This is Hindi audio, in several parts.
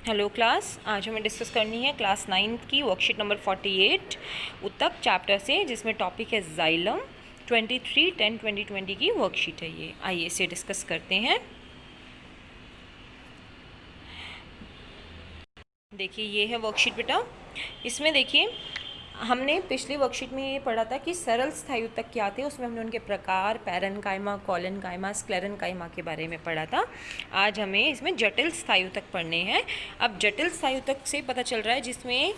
हेलो क्लास, आज हमें डिस्कस करनी है क्लास 9 की वर्कशीट नंबर 48 उत्तक चैप्टर से, जिसमें टॉपिक है जाइलम। 23/10/2020 की वर्कशीट है ये। आइए इसे डिस्कस करते हैं। देखिए ये है वर्कशीट बेटा। इसमें देखिए हमने पिछली वर्कशीट में ये पढ़ा था कि सरल स्थायी उत्तक क्या थे। उसमें हमने उनके प्रकार, पैरेन्काइमा, कोलेन्काइमा, स्क्लेरेन्काइमा के बारे में पढ़ा था। आज हमें इसमें जटिल स्थायी उत्तक पढ़ने हैं। अब जटिल स्थायी उत्तक से पता चल रहा है जिसमें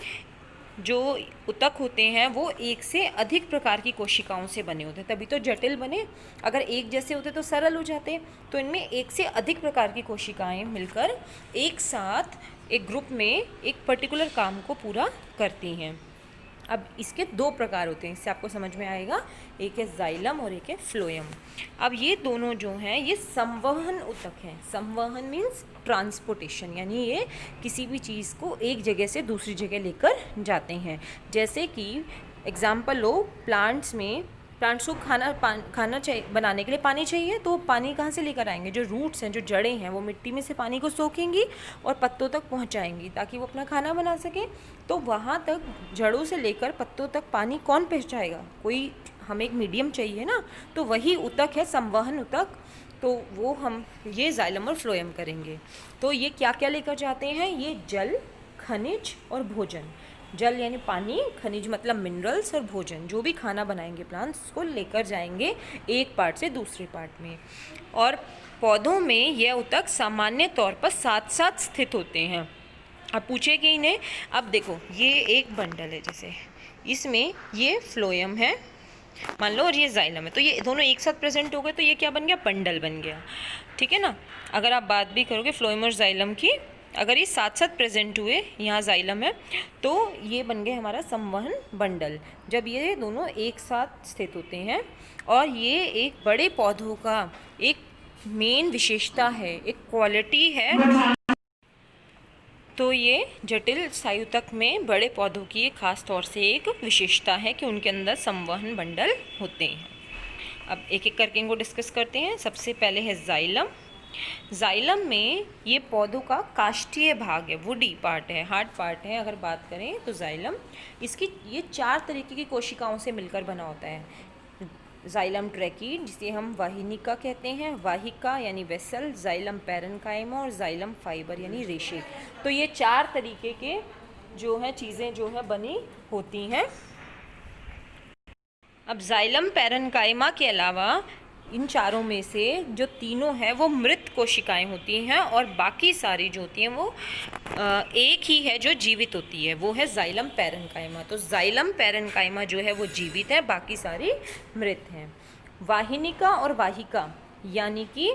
जो उत्तक होते हैं वो एक से अधिक प्रकार की कोशिकाओं से बने होते हैं, तभी तो जटिल बने। अगर एक जैसे होते तो सरल हो जाते। तो इनमें एक से अधिक प्रकार की कोशिकाएं मिलकर एक साथ एक ग्रुप में एक पर्टिकुलर काम को पूरा करती हैं। अब इसके दो प्रकार होते हैं, इससे आपको समझ में आएगा। एक है जाइलम और एक है फ्लोएम। अब ये दोनों जो हैं ये संवहन उत्तक हैं। संवहन मीन्स ट्रांसपोर्टेशन, यानी ये किसी भी चीज़ को एक जगह से दूसरी जगह लेकर जाते हैं। जैसे कि एग्जाम्पल लो, प्लांट्स को खाना चाहिए, बनाने के लिए पानी चाहिए, तो पानी कहाँ से लेकर आएंगे? जो रूट्स हैं, जो जड़ें हैं, वो मिट्टी में से पानी को सोखेंगी और पत्तों तक पहुँचाएंगी ताकि वो अपना खाना बना सके। तो वहाँ तक जड़ों से लेकर पत्तों तक पानी कौन पहुँचाएगा? कोई हमें एक मीडियम चाहिए ना, तो वही उत्तक है संवहन उत्तक। तो वो हम ये जाइलम और फ्लोएम करेंगे। तो ये क्या क्या लेकर जाते हैं? ये जल, खनिज और भोजन। जल यानी पानी, खनिज मतलब मिनरल्स, और भोजन जो भी खाना बनाएंगे प्लांट्स को लेकर जाएंगे एक पार्ट से दूसरे पार्ट में। और पौधों में यह उत्तक सामान्य तौर पर साथ साथ स्थित होते हैं। अब पूछे कि इन्हें, अब देखो ये एक बंडल है, जैसे इसमें ये फ्लोएम है मान लो और ये जाइलम है, तो ये दोनों एक साथ प्रेजेंट हो गए, तो ये क्या बन गया? बंडल बन गया। ठीक है ना। अगर आप बात भी करोगे फ्लोएम और जाइलम की, अगर ये साथ साथ प्रेजेंट हुए, यहाँ जाइलम है, तो ये बन गए हमारा संवहन बंडल, जब ये दोनों एक साथ स्थित होते हैं। और ये एक बड़े पौधों का एक मेन विशेषता है, एक क्वालिटी है। तो ये जटिल स्थायी उत्तक में बड़े पौधों की एक खास तौर से एक विशेषता है कि उनके अंदर संवहन बंडल होते हैं। अब एक एक करके इनको डिस्कस करते हैं। सबसे पहले है जाइलम। जाइलम में ये पौधों का काष्ठीय भाग है, वुडी पार्ट है, हार्ड पार्ट है। अगर बात करें तो जाइलम, इसकी ये 4 तरीके की कोशिकाओं से मिलकर बना होता है। जाइलम ट्रैकीड, जिसे हम वाहिनिका कहते हैं, वाहिका यानी वेसल, जाइलम पैरेन्काइमा और जाइलम फाइबर यानी रेशे। तो ये 4 तरीके के जो है चीज़ें जो है बनी होती हैं। अब जाइलम पैरेन्काइमा के अलावा इन चारों में से जो तीनों हैं वो मृत कोशिकाएं होती हैं, और बाकी सारी जो होती हैं वो एक ही है जो जीवित होती है, वो है जाइलम पैरेन्काइमा। तो जाइलम पैरेन्काइमा जो है वो जीवित है, बाकी सारी मृत हैं। वाहिनिका और वाहिका यानी कि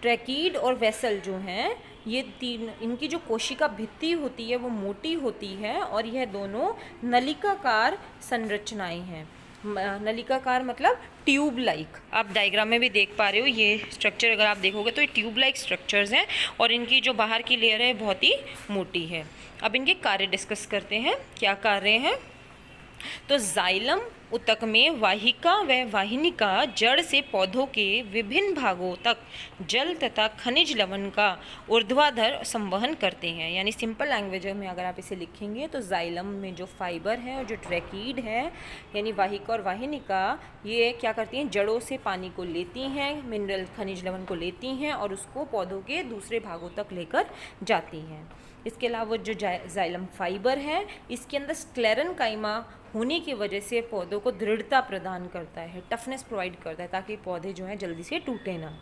ट्रैकीड और वेसल जो हैं, ये तीन, इनकी जो कोशिका भित्ति होती है वो मोटी होती है, और यह दोनों नलिकाकार संरचनाएं हैं। नलिकाकार मतलब ट्यूब लाइक। आप डायग्राम में भी देख पा रहे हो ये स्ट्रक्चर, अगर आप देखोगे तो ये ट्यूब लाइक स्ट्रक्चर्स हैं, और इनकी जो बाहर की लेयर है बहुत ही मोटी है। अब इनके कार्य डिस्कस करते हैं, क्या कार्य हैं। तो जाइलम उत्तक में वाहिका व वाहिनिका जड़ से पौधों के विभिन्न भागों तक जल तथा खनिज लवण का ऊर्ध्वाधर संवहन करते हैं। यानी सिंपल लैंग्वेज में अगर आप इसे लिखेंगे तो जाइलम में जो फाइबर है और जो ट्रैकीड है यानी वाहिका और वाहिनिका, ये क्या करती हैं? जड़ों से पानी को लेती हैं, मिनरल खनिज लवण को लेती हैं और उसको पौधों के दूसरे भागों तक लेकर जाती हैं। इसके अलावा जो जाइलम फाइबर है, इसके अंदर स्क्लेरेन्काइमा होने की वजह से पौधों को दृढ़ता प्रदान करता है, टफनेस प्रोवाइड करता है, ताकि पौधे जो हैं जल्दी से टूटे ना।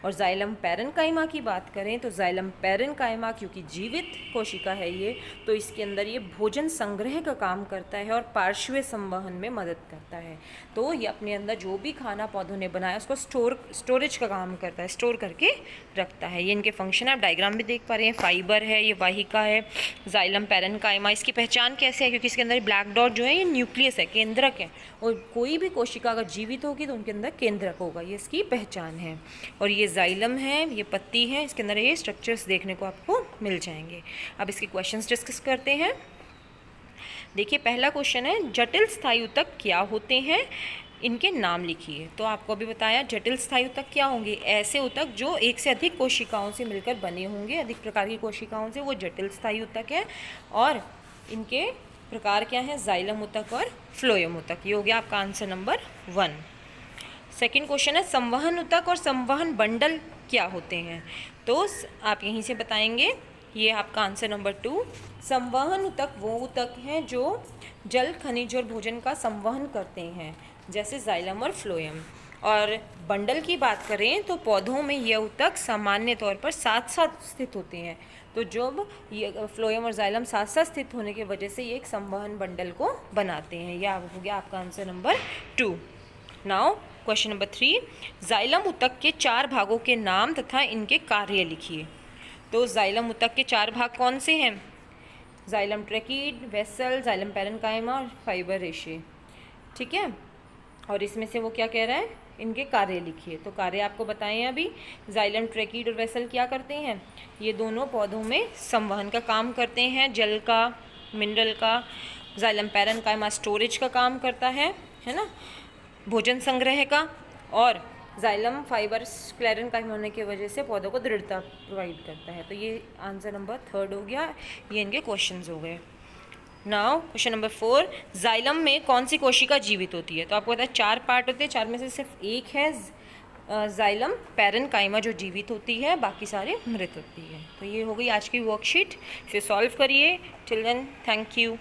और जाइलम पैरेन्काइमा की बात करें तो जाइलम पैरेन्काइमा क्योंकि जीवित कोशिका है ये, तो इसके अंदर ये भोजन संग्रह का काम करता है और पार्श्व संवहन में मदद करता है। तो ये अपने अंदर जो भी खाना पौधों ने बनाया उसको स्टोरेज का काम करता है, स्टोर करके रखता है। ये इनके फंक्शन आप डायग्राम भी देख पा रहे हैं। फाइबर है, ये वाहिका है, जाइलम पैरेन्काइमा। इसकी पहचान कैसे है? क्योंकि इसके अंदर ब्लैक डॉट जो है ये न्यूक्लियस है, केंद्रक है, और कोई भी कोशिका अगर जीवित होगी तो उनके अंदर केंद्रक होगा, ये इसकी पहचान है। और ये जाइलम है, ये पत्ती है, इसके अंदर ये स्ट्रक्चर्स देखने को आपको मिल जाएंगे। अब इसके क्वेश्चंस डिस्कस करते हैं। देखिए पहला क्वेश्चन है, जटिल स्थायी उत्तक क्या होते हैं? इनके नाम लिखिए। तो आपको अभी बताया जटिल स्थायी ऊतक क्या होंगे, ऐसे ऊतक जो एक से अधिक कोशिकाओं से मिलकर बने होंगे, अधिक प्रकार की कोशिकाओं से, वो जटिल स्थायी ऊतक है। और इनके प्रकार क्या हैं, जाइलम ऊतक और फ्लोएम ऊतक। ये हो गया आपका आंसर नंबर 1। सेकंड क्वेश्चन है संवहन ऊतक और संवहन बंडल क्या होते हैं। तो आप यहीं से बताएंगे, ये आपका आंसर नंबर 2। संवहन ऊतक वो ऊतक हैं जो जल, खनिज और भोजन का संवहन करते हैं, जैसे जाइलम और फ्लोएम। और बंडल की बात करें तो पौधों में यह ऊतक सामान्य तौर पर साथ साथ स्थित होते हैं। तो जब ये फ्लोएम और जाइलम साथ साथ स्थित होने की वजह से ये एक संवहन बंडल को बनाते हैं। यह हो गया आपका answer number 2। Now question number 3, xylem ऊतक के 4 भागों के नाम तथा इनके कार्य लिखिए। तो जाइलम ऊतक के 4 भाग कौन से हैं, जाइलम ट्रैकीड, वेसल, जाइलम पैरेन्काइमा और फाइबर रेशे। ठीक है, और इसमें से वो क्या कह रहा है, इनके कार्य लिखिए। तो कार्य आपको बताएं अभी। जाइलम ट्रैकीड और वेसल क्या करते हैं, ये दोनों पौधों में संवहन का काम करते हैं, जल का, मिनरल का। जाइलम पैरेन्काइमा स्टोरेज का काम करता है ना, भोजन संग्रह का। और जाइलम फाइबर स्क्लेरेन्काइमा होने की वजह से पौधों को दृढ़ता प्रोवाइड करता है। तो ये आंसर नंबर 3 हो गया, ये इनके क्वेश्चंस हो गए। नाउ क्वेश्चन नंबर 4, जाइलम में कौन सी कोशिका जीवित होती है। तो आपको पता है 4 पार्ट होते हैं, 4 में से सिर्फ एक है जाइलम पैरेन्काइमा जो जीवित होती है, बाकी सारे मृत होती है। तो ये हो गई आज की वर्कशीट, इसे सॉल्व करिए। Till then thank you.